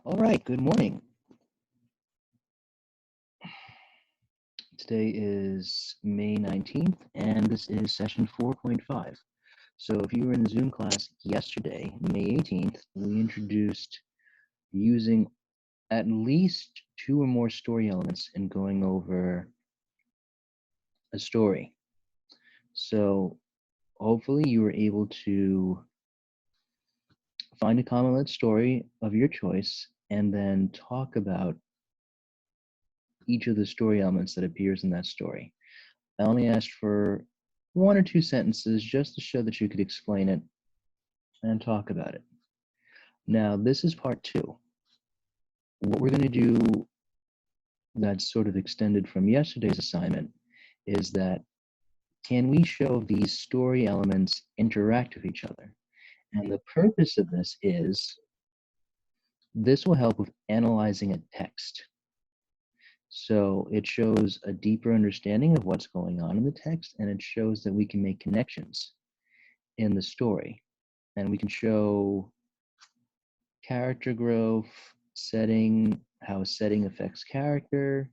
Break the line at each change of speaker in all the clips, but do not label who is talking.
All right, good morning. Today is May 19th, and this is session 4.5. So if you were in the Zoom class yesterday, May 18th, we introduced using at least 2 or more story elements and going over a story. So hopefully you were able to find a common story of your choice and then talk about each of the story elements that appears in that story. I only asked for 1 or 2 sentences just to show that you could explain it and talk about it. Now, this is part 2. What we're going to do that's sort of extended from yesterday's assignment is that can we show these story elements interact with each other? And the purpose of this will help with analyzing a text. So it shows a deeper understanding of what's going on in the text, and it shows that we can make connections in the story. And we can show character growth, setting, how setting affects character,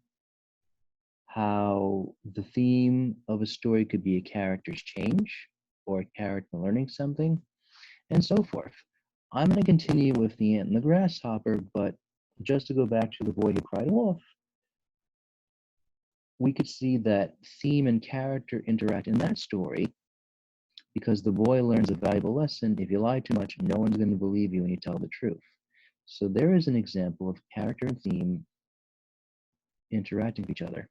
how the theme of a story could be a character's change or a character learning something, and so forth. I'm going to continue with the ant and the grasshopper, but just to go back to the boy who cried wolf, we could see that theme and character interact in that story because the boy learns a valuable lesson. If you lie too much, no one's going to believe you when you tell the truth. So there is an example of character and theme interacting with each other.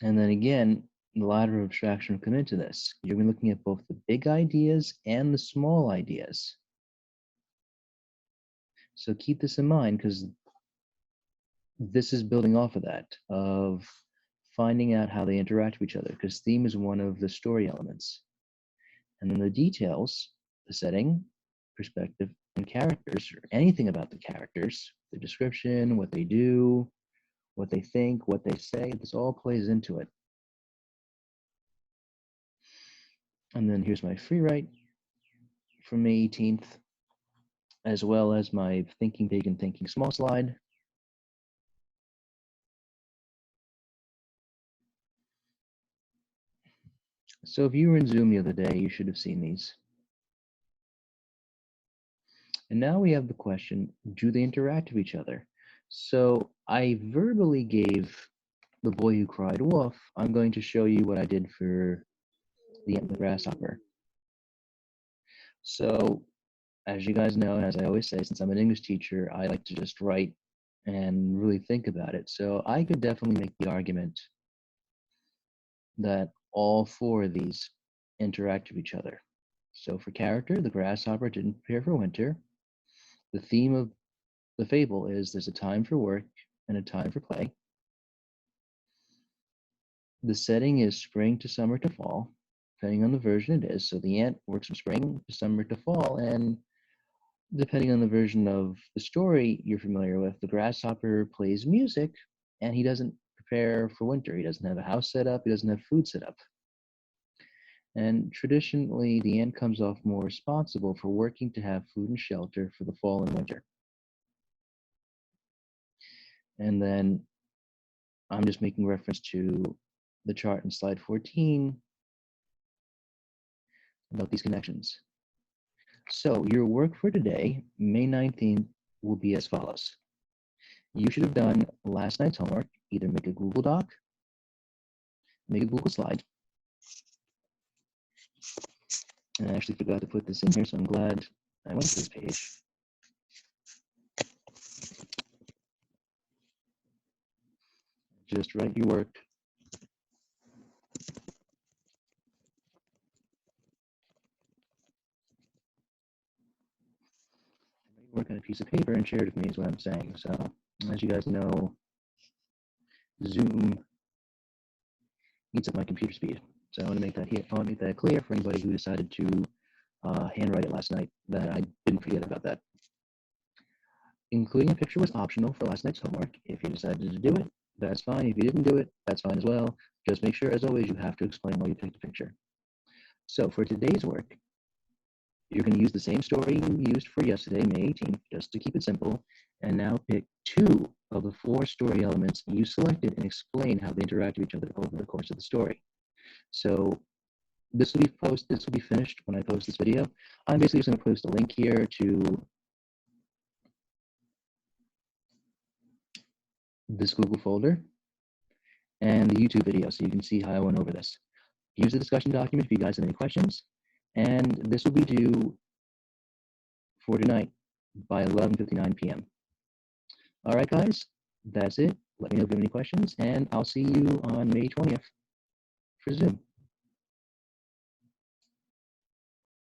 And then again, the ladder of abstraction will come into this. You're going to be looking at both the big ideas and the small ideas. So keep this in mind because this is building off of that, of finding out how they interact with each other, because theme is one of the story elements. And then the details, the setting, perspective, and characters, or anything about the characters, the description, what they do, what they think, what they say, this all plays into it. And then here's my free write from May 18th, as well as my thinking big and thinking small slide. So if you were in Zoom the other day, you should have seen these. And now we have the question, do they interact with each other? So I verbally gave the boy who cried wolf. I'm going to show you what I did for the ant and the grasshopper. So as you guys know, and as I always say, since I'm an English teacher, I like to just write and really think about it. So I could definitely make the argument that all 4 of these interact with each other. So for character, the grasshopper didn't prepare for winter. The theme of the fable is there's a time for work and a time for play. The setting is spring to summer to fall, depending on the version it is. So the ant works from spring to summer to fall, and depending on the version of the story you're familiar with, the grasshopper plays music and he doesn't prepare for winter. He doesn't have a house set up, he doesn't have food set up. And traditionally, the ant comes off more responsible for working to have food and shelter for the fall and winter. And then I'm just making reference to the chart in slide 14 about these connections. So your work for today, May 19th, will be as follows. You should have done last night's homework, either make a Google Doc, make a Google slide. And I actually forgot to put this in here, so I'm glad I went to this page. Just write your work. Work on a piece of paper and share it with me is what I'm saying. So as you guys know, Zoom eats up my computer speed. So I want to make that here. I want to make that clear for anybody who decided to handwrite it last night, that I didn't forget about that. Including a picture was optional for last night's homework. If you decided to do it, that's fine. If you didn't do it, that's fine as well. Just make sure, as always, you have to explain why you picked a picture. So for today's work, You're going to use the same story you used for yesterday, May 18th, just to keep it simple, and now pick 2 of the 4 story elements you selected and explain how they interact with each other over the course of the story. So this will be finished when I post this video. I'm basically just going to post a link here to this Google folder and the YouTube video so you can see how I went over this. Use the discussion document if you guys have any questions, and this will be due for tonight by 11:59 p.m. All right, guys, that's it. Let me know if you have any questions, and I'll see you on May 20th for Zoom.